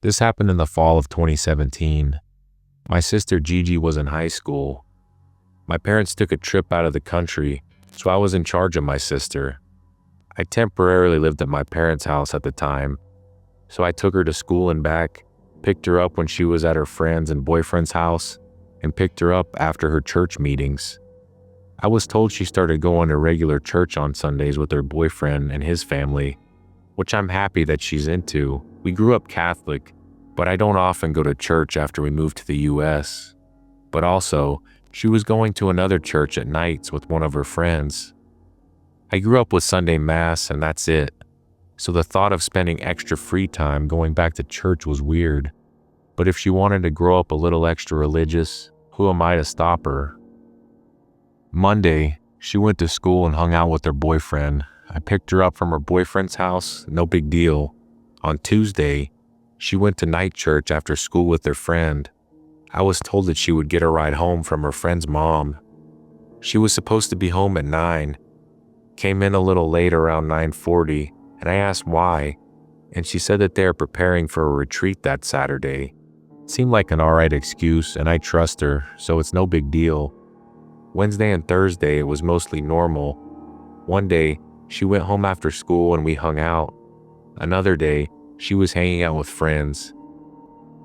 This happened in the fall of 2017. My sister Gigi was in high school. My parents took a trip out of the country, so I was in charge of my sister. I temporarily lived at my parents' house at the time, so I took her to school and back, picked her up when she was at her friend's and boyfriend's house, and picked her up after her church meetings. I was told she started going to regular church on Sundays with her boyfriend and his family, which I'm happy that she's into. We grew up Catholic, but I don't often go to church after we moved to the US. But also, she was going to another church at nights with one of her friends. I grew up with Sunday Mass and that's it. So the thought of spending extra free time going back to church was weird. But if she wanted to grow up a little extra religious, who am I to stop her? Monday, she went to school and hung out with her boyfriend. I picked her up from her boyfriend's house, no big deal. On Tuesday, she went to night church after school with her friend. I was told that she would get a ride home from her friend's mom. She was supposed to be home at 9, came in a little late around 9:40, and I asked why, and she said that they are preparing for a retreat that Saturday. It seemed like an alright excuse, and I trust her, so it's no big deal. Wednesday and Thursday, it was mostly normal. One day, she went home after school and we hung out. Another day, she was hanging out with friends.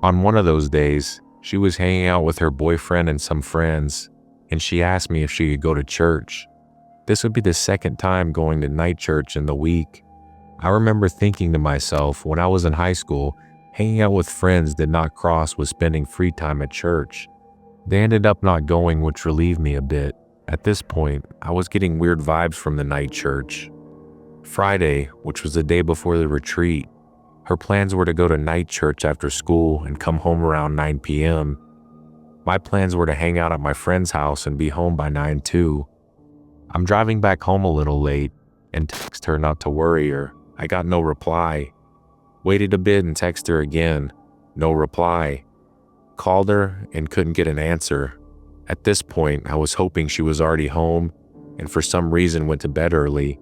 On one of those days, she was hanging out with her boyfriend and some friends, and she asked me if she could go to church. This would be the second time going to night church in the week. I remember thinking to myself, when I was in high school, hanging out with friends did not cross with spending free time at church. They ended up not going, which relieved me a bit. At this point, I was getting weird vibes from the night church. Friday, which was the day before the retreat, her plans were to go to night church after school and come home around 9 p.m. My plans were to hang out at my friend's house and be home by 9 too. I'm driving back home a little late and text her not to worry her. I got no reply. Waited a bit and text her again. No reply. Called her and couldn't get an answer. At this point, I was hoping she was already home and for some reason went to bed early.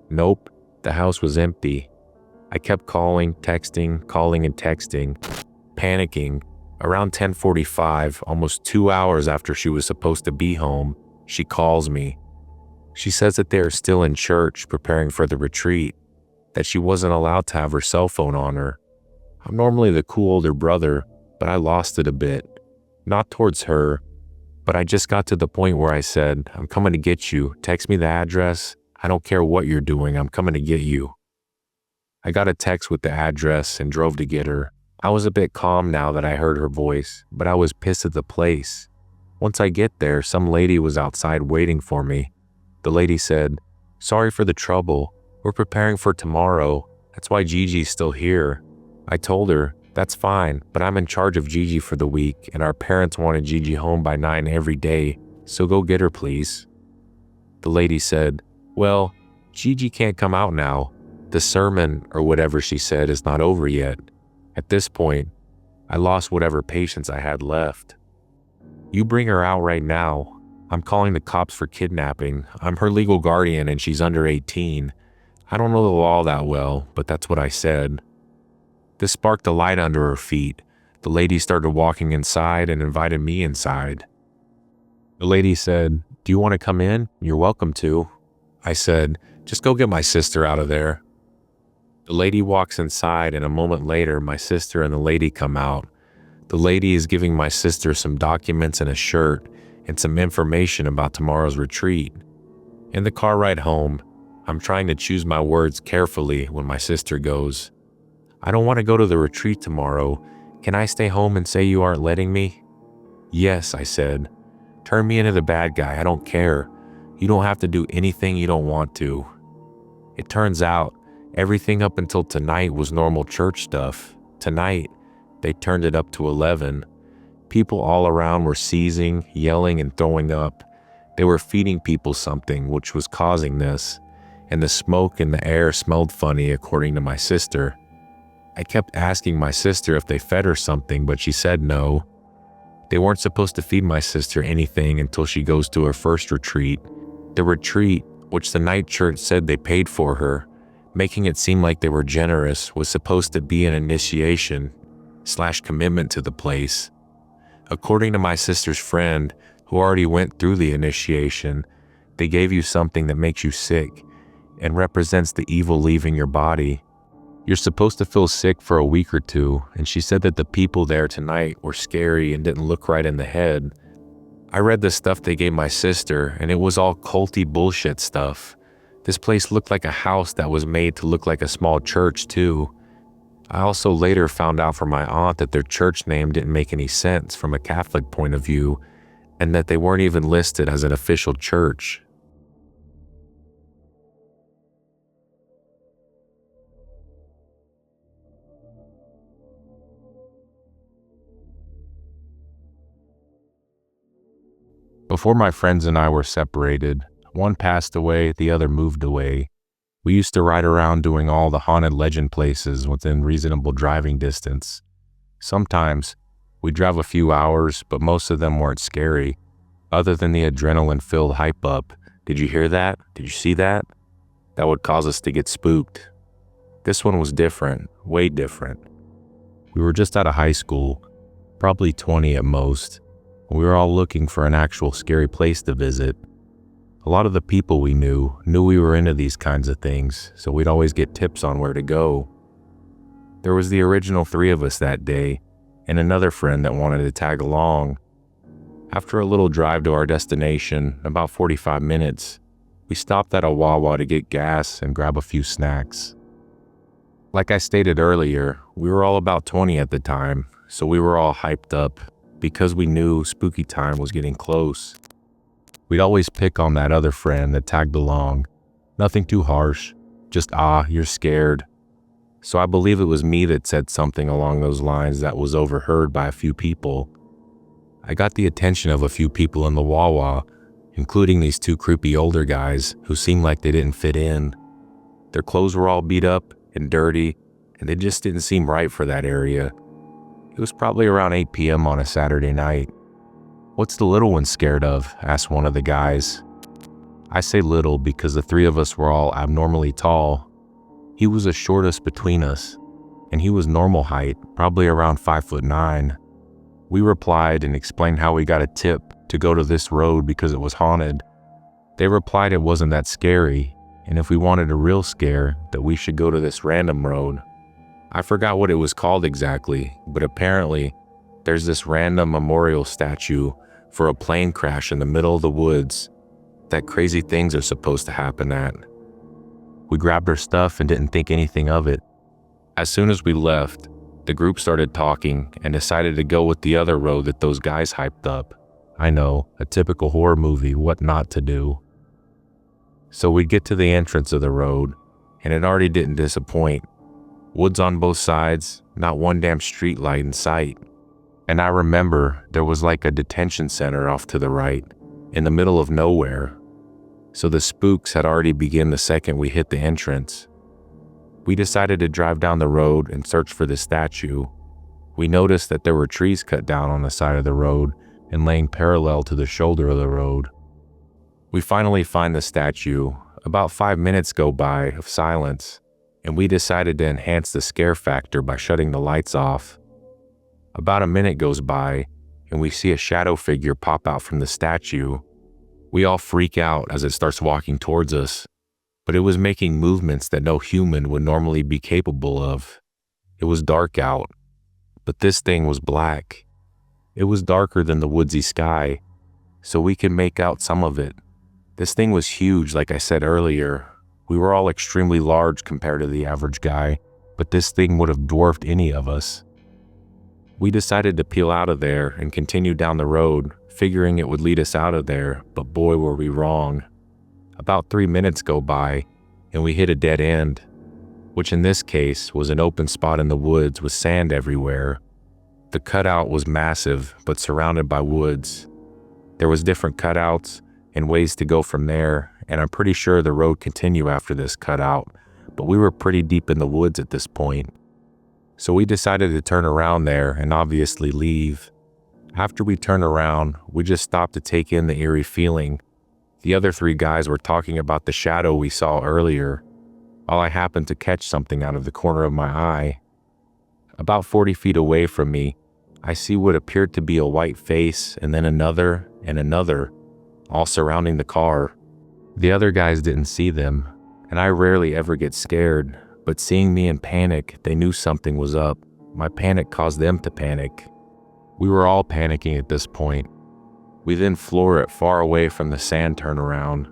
Nope, the house was empty. I kept calling and texting, panicking. Around 10:45, almost 2 hours after she was supposed to be home, she calls me. She says that they are still in church preparing for the retreat, that she wasn't allowed to have her cell phone on her. I'm normally the cool older brother, but I lost it a bit. Not towards her, but I just got to the point where I said, I'm coming to get you. Text me the address. I don't care what you're doing. I'm coming to get you. I got a text with the address and drove to get her. I was a bit calm now that I heard her voice, but I was pissed at the place. Once I get there, some lady was outside waiting for me. The lady said, "Sorry for the trouble. We're preparing for tomorrow. That's why Gigi's still here." I told her, "That's fine, but I'm in charge of Gigi for the week, and our parents wanted Gigi home by 9 every day, so go get her, please." The lady said, "Well, Gigi can't come out now. The sermon, or whatever she said, is not over yet." At this point, I lost whatever patience I had left. "You bring her out right now. I'm calling the cops for kidnapping. I'm her legal guardian and she's under 18. I don't know the law that well, but that's what I said." This sparked a light under her feet. The lady started walking inside and invited me inside. The lady said, "Do you want to come in? You're welcome to." I said, "Just go get my sister out of there." The lady walks inside and a moment later, my sister and the lady come out. The lady is giving my sister some documents and a shirt and some information about tomorrow's retreat. In the car ride home, I'm trying to choose my words carefully when my sister goes, "I don't want to go to the retreat tomorrow. Can I stay home and say you aren't letting me?" "Yes," I said. "Turn me into the bad guy. I don't care. You don't have to do anything you don't want to." It turns out, everything up until tonight was normal church stuff. Tonight, they turned it up to 11. People all around were seizing, yelling, and throwing up. They were feeding people something, which was causing this, and the smoke in the air smelled funny, according to my sister. I kept asking my sister if they fed her something, but she said no. They weren't supposed to feed my sister anything until she goes to her first retreat. The retreat, which the night church said they paid for her, making it seem like they were generous, was supposed to be an initiation. commitment to the place. According to my sister's friend, who already went through the initiation, they gave you something that makes you sick and represents the evil leaving your body. You're supposed to feel sick for a week or two, and she said that the people there tonight were scary and didn't look right in the head. I read the stuff they gave my sister, and it was all culty bullshit stuff. This place looked like a house that was made to look like a small church too. I also later found out from my aunt that their church name didn't make any sense from a Catholic point of view, and that they weren't even listed as an official church. Before my friends and I were separated, one passed away, the other moved away. We used to ride around doing all the haunted legend places within reasonable driving distance. Sometimes we'd drive a few hours, but most of them weren't scary, other than the adrenaline-filled hype up. Did you hear that? Did you see that? That would cause us to get spooked. This one was different, way different. We were just out of high school, probably 20 at most. We were all looking for an actual scary place to visit. A lot of the people we knew we were into these kinds of things, so we'd always get tips on where to go. There was the original 3 of us that day, and another friend that wanted to tag along. After a little drive to our destination, about 45 minutes, we stopped at a Wawa to get gas and grab a few snacks. Like I stated earlier, we were all about 20 at the time, so we were all hyped up because we knew spooky time was getting close. We'd always pick on that other friend that tagged along. Nothing too harsh, just you're scared. So I believe it was me that said something along those lines that was overheard by a few people. I got the attention of a few people in the Wawa, including these 2 creepy older guys who seemed like they didn't fit in. Their clothes were all beat up and dirty, and they just didn't seem right for that area. It was probably around 8 p.m. on a Saturday night. "What's the little one scared of?" asked one of the guys. I say little because the 3 of us were all abnormally tall. He was the shortest between us, and he was normal height, probably around 5'9". We replied and explained how we got a tip to go to this road because it was haunted. They replied it wasn't that scary, and if we wanted a real scare, that we should go to this random road. I forgot what it was called exactly, but apparently there's this random memorial statue for a plane crash in the middle of the woods that crazy things are supposed to happen at. We grabbed our stuff and didn't think anything of it. As soon as we left, the group started talking and decided to go with the other road that those guys hyped up. I know, a typical horror movie, what not to do. So we'd get to the entrance of the road, and it already didn't disappoint. Woods on both sides, not one damn street light in sight. And I remember there was like a detention center off to the right, in the middle of nowhere. So the spooks had already begun the second we hit the entrance. We decided to drive down the road and search for the statue. We noticed that there were trees cut down on the side of the road and laying parallel to the shoulder of the road. We finally find the statue. About 5 minutes go by of silence, and we decided to enhance the scare factor by shutting the lights off. About a minute goes by, and we see a shadow figure pop out from the statue. We all freak out as it starts walking towards us, but it was making movements that no human would normally be capable of. It was dark out, but this thing was black. It was darker than the woodsy sky, so we could make out some of it. This thing was huge, like I said earlier. We were all extremely large compared to the average guy, but this thing would have dwarfed any of us. We decided to peel out of there and continue down the road, figuring it would lead us out of there, but boy were we wrong. About 3 minutes go by, and we hit a dead end, which in this case was an open spot in the woods with sand everywhere. The cutout was massive, but surrounded by woods. There was different cutouts and ways to go from there, and I'm pretty sure the road continued after this cutout, but we were pretty deep in the woods at this point. So we decided to turn around there and obviously leave. After we turned around, we just stopped to take in the eerie feeling. The other 3 guys were talking about the shadow we saw earlier, while I happened to catch something out of the corner of my eye. About 40 feet away from me, I see what appeared to be a white face and then another and another, all surrounding the car. The other guys didn't see them, and I rarely ever get scared, but seeing me in panic, they knew something was up. My panic caused them to panic. We were all panicking at this point. We then floor it far away from the sand turnaround.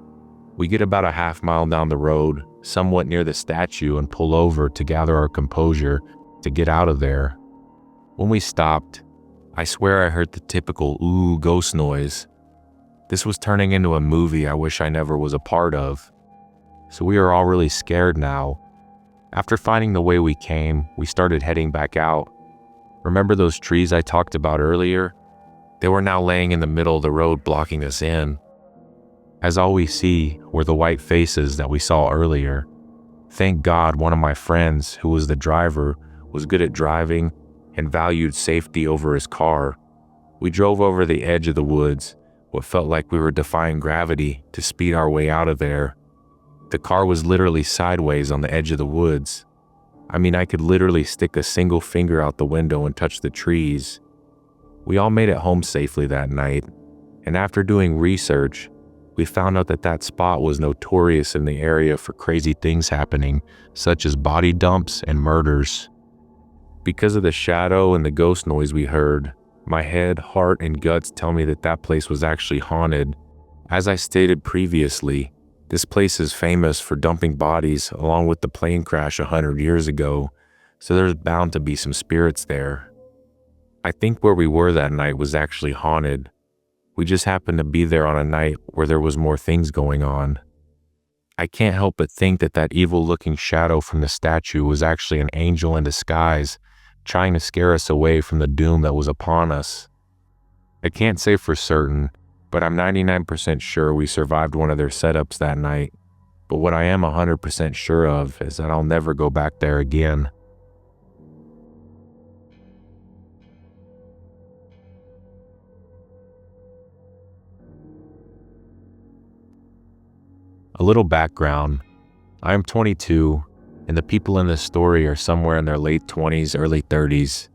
We get about a half-mile down the road, somewhat near the statue, and pull over to gather our composure to get out of there. When we stopped, I swear I heard the typical ooh ghost noise. This was turning into a movie I wish I never was a part of. So we are all really scared now. After finding the way we came, we started heading back out. Remember those trees I talked about earlier? They were now laying in the middle of the road, blocking us in. As all we see were the white faces that we saw earlier. Thank God one of my friends, who was the driver, was good at driving and valued safety over his car. We drove over the edge of the woods, what felt like we were defying gravity, to speed our way out of there. The car was literally sideways on the edge of the woods. I mean, I could literally stick a single finger out the window and touch the trees. We all made it home safely that night, and after doing research, we found out that that spot was notorious in the area for crazy things happening, such as body dumps and murders. Because of the shadow and the ghost noise we heard, my head, heart, and guts tell me that that place was actually haunted. As I stated previously, this place is famous for dumping bodies along with the plane crash 100 years ago, so there's bound to be some spirits there. I think where we were that night was actually haunted. We just happened to be there on a night where there was more things going on. I can't help but think that that evil-looking shadow from the statue was actually an angel in disguise, trying to scare us away from the doom that was upon us. I can't say for certain, but I'm 99% sure we survived one of their setups that night. But what I am 100% sure of is that I'll never go back there again. A little background. I am 22, and the people in this story are somewhere in their late 20s, early 30s.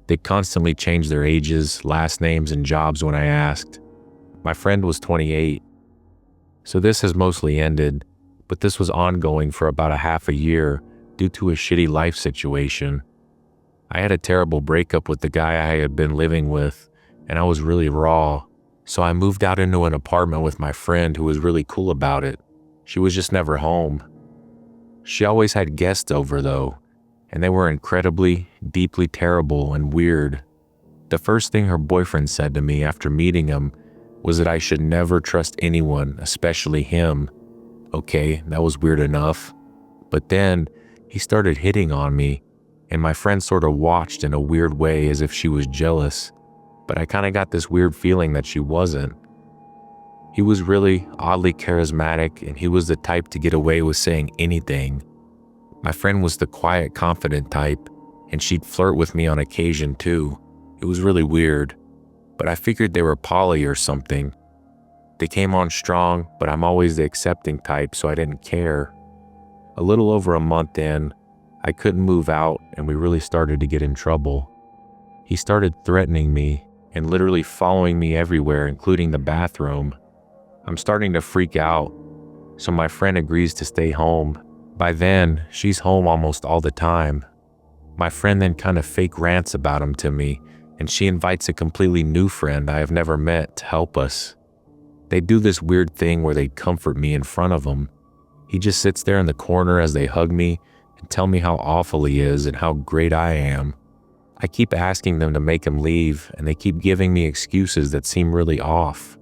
They constantly change their ages, last names, and jobs when I asked. My friend was 28. So this has mostly ended, but this was ongoing for about a half a year due to a shitty life situation. I had a terrible breakup with the guy I had been living with, and I was really raw. So I moved out into an apartment with my friend who was really cool about it. She was just never home. She always had guests over though, and they were incredibly, deeply terrible and weird. The first thing her boyfriend said to me after meeting him was that I should never trust anyone, especially him. Okay, that was weird enough. But then he started hitting on me, and my friend sort of watched in a weird way as if she was jealous, but I kind of got this weird feeling that she wasn't. He was really oddly charismatic, and he was the type to get away with saying anything. My friend was the quiet, confident type, and she'd flirt with me on occasion too. It was really weird, but I figured they were poly or something. They came on strong, but I'm always the accepting type, so I didn't care. A little over a month in, I couldn't move out, and we really started to get in trouble. He started threatening me and literally following me everywhere, including the bathroom. I'm starting to freak out, so my friend agrees to stay home. By then, she's home almost all the time. My friend then kind of fake rants about him to me, and she invites a completely new friend I have never met to help us. They do this weird thing where they comfort me in front of him. He just sits there in the corner as they hug me and tell me how awful he is and how great I am. I keep asking them to make him leave, and they keep giving me excuses that seem really off.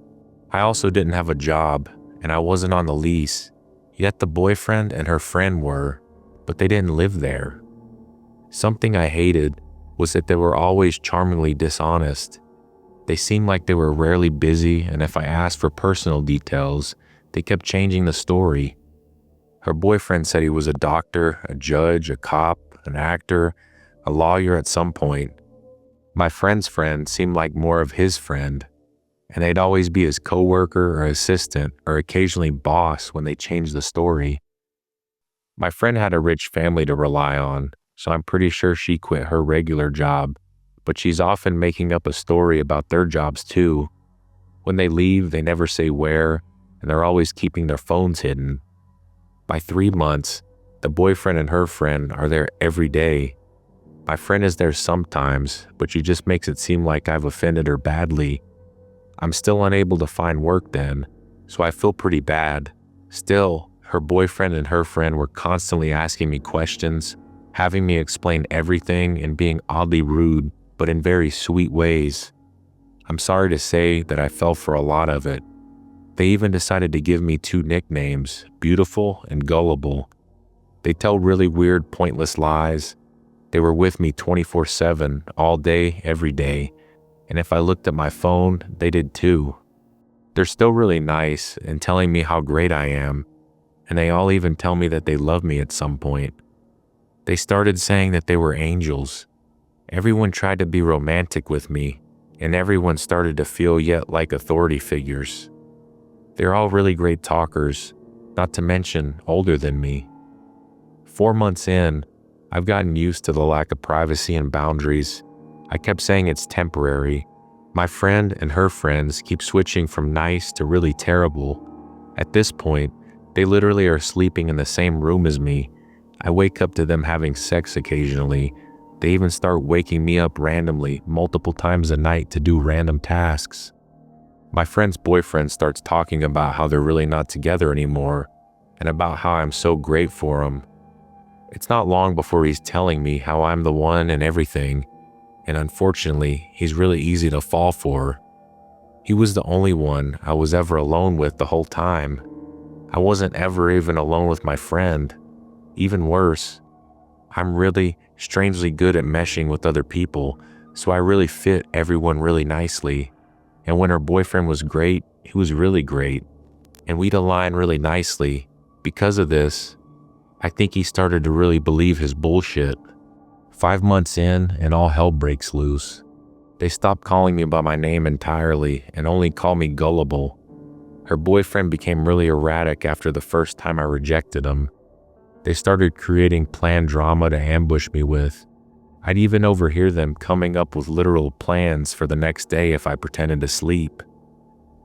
I also didn't have a job, and I wasn't on the lease, yet the boyfriend and her friend were, but they didn't live there. Something I hated was that they were always charmingly dishonest. They seemed like they were rarely busy, and if I asked for personal details, they kept changing the story. Her boyfriend said he was a doctor, a judge, a cop, an actor, a lawyer at some point. My friend's friend seemed like more of his friend, and they'd always be his coworker or assistant or occasionally boss when they changed the story. My friend had a rich family to rely on, so I'm pretty sure she quit her regular job, but she's often making up a story about their jobs too. When they leave, they never say where, and they're always keeping their phones hidden. By 3 months, the boyfriend and her friend are there every day. My friend is there sometimes, but she just makes it seem like I've offended her badly. I'm still unable to find work then, so I feel pretty bad. Still, her boyfriend and her friend were constantly asking me questions, having me explain everything and being oddly rude, but in very sweet ways. I'm sorry to say that I fell for a lot of it. They even decided to give me 2 nicknames, Beautiful and Gullible. They tell really weird, pointless lies. They were with me 24/7, all day, every day. And if I looked at my phone, they did too. They're still really nice and telling me how great I am. And they all even tell me that they love me at some point. They started saying that they were angels. Everyone tried to be romantic with me, and everyone started to feel yet like authority figures. They're all really great talkers, not to mention older than me. 4 months in, I've gotten used to the lack of privacy and boundaries. I kept saying it's temporary. My friend and her friends keep switching from nice to really terrible. At this point, they literally are sleeping in the same room as me. I wake up to them having sex occasionally. They even start waking me up randomly multiple times a night to do random tasks. My friend's boyfriend starts talking about how they're really not together anymore and about how I'm so great for him. It's not long before he's telling me how I'm the one and everything, and unfortunately, he's really easy to fall for. He was the only one I was ever alone with the whole time. I wasn't ever even alone with my friend. Even worse, I'm really strangely good at meshing with other people, so I really fit everyone really nicely. And when her boyfriend was great, he was really great, and we'd align really nicely. Because of this, I think he started to really believe his bullshit. 5 months in, and all hell breaks loose. They stopped calling me by my name entirely and only call me Gullible. Her boyfriend became really erratic after the first time I rejected him. They started creating planned drama to ambush me with. I'd even overhear them coming up with literal plans for the next day if I pretended to sleep.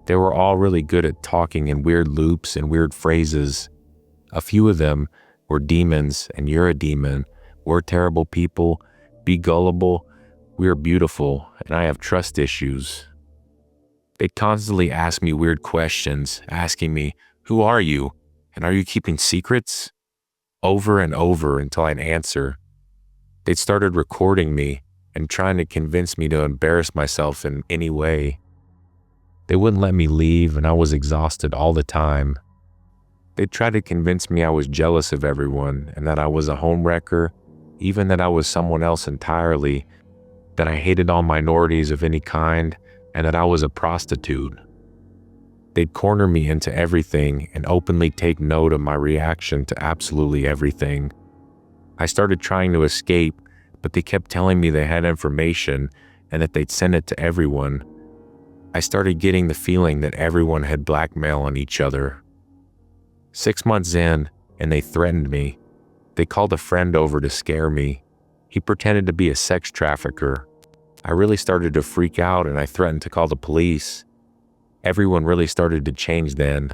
They were all really good at talking in weird loops and weird phrases. A few of them were demons and you're a demon. We're terrible people. Be gullible. We're beautiful and I have trust issues. They constantly ask me weird questions, asking me, "Who are you? And are you keeping secrets?" Over and over until I'd answer. They'd started recording me and trying to convince me to embarrass myself in any way. They wouldn't let me leave and I was exhausted all the time. They tried to convince me I was jealous of everyone and that I was a homewrecker, even that I was someone else entirely, that I hated all minorities of any kind, and that I was a prostitute. They'd corner me into everything and openly take note of my reaction to absolutely everything. I started trying to escape, but they kept telling me they had information and that they'd send it to everyone. I started getting the feeling that everyone had blackmail on each other. 6 months in, and they threatened me. They called a friend over to scare me. He pretended to be a sex trafficker. I really started to freak out and I threatened to call the police. Everyone really started to change then.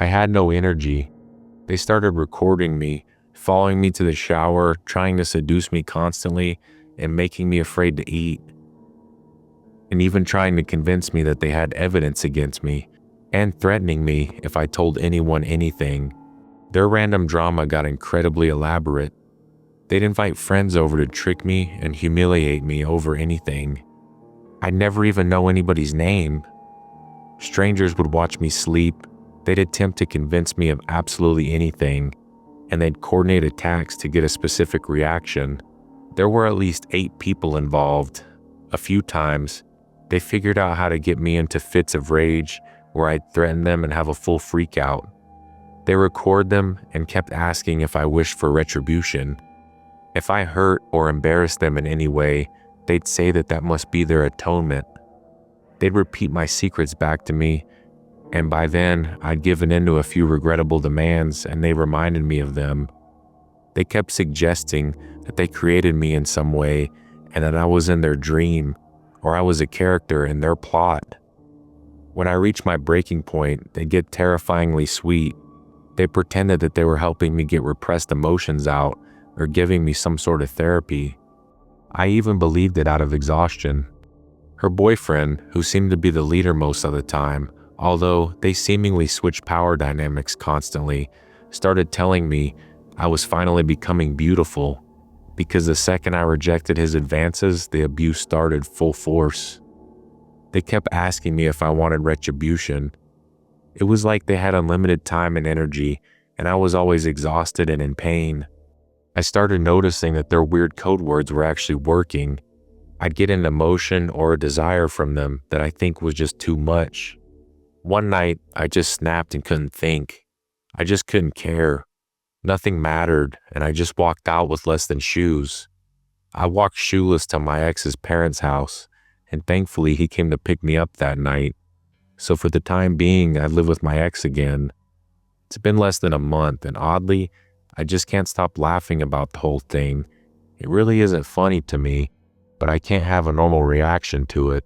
I had no energy. They started recording me, following me to the shower, trying to seduce me constantly, and making me afraid to eat. And even trying to convince me that they had evidence against me, and threatening me if I told anyone anything. Their random drama got incredibly elaborate. They'd invite friends over to trick me and humiliate me over anything. I'd never even know anybody's name. Strangers would watch me sleep. They'd attempt to convince me of absolutely anything, and they'd coordinate attacks to get a specific reaction. There were at least 8 people involved. A few times, they figured out how to get me into fits of rage where I'd threaten them and have a full freak out. They record them and kept asking if I wished for retribution. If I hurt or embarrassed them in any way, they'd say that that must be their atonement. They'd repeat my secrets back to me, and by then, I'd given in to a few regrettable demands and they reminded me of them. They kept suggesting that they created me in some way and that I was in their dream or I was a character in their plot. When I reached my breaking point, they'd get terrifyingly sweet. They pretended that they were helping me get repressed emotions out or giving me some sort of therapy. I even believed it out of exhaustion. Her boyfriend, who seemed to be the leader most of the time, although they seemingly switched power dynamics constantly, started telling me I was finally becoming beautiful, because the second I rejected his advances, the abuse started full force. They kept asking me if I wanted retribution. It was like they had unlimited time and energy, and I was always exhausted and in pain. I started noticing that their weird code words were actually working. I'd get an emotion or a desire from them that I think was just too much. One night, I just snapped and couldn't think. I just couldn't care. Nothing mattered, and I just walked out with less than shoes. I walked shoeless to my ex's parents' house, and thankfully he came to pick me up that night. So for the time being, I live with my ex again. It's been less than a month, and oddly, I just can't stop laughing about the whole thing. It really isn't funny to me, but I can't have a normal reaction to it.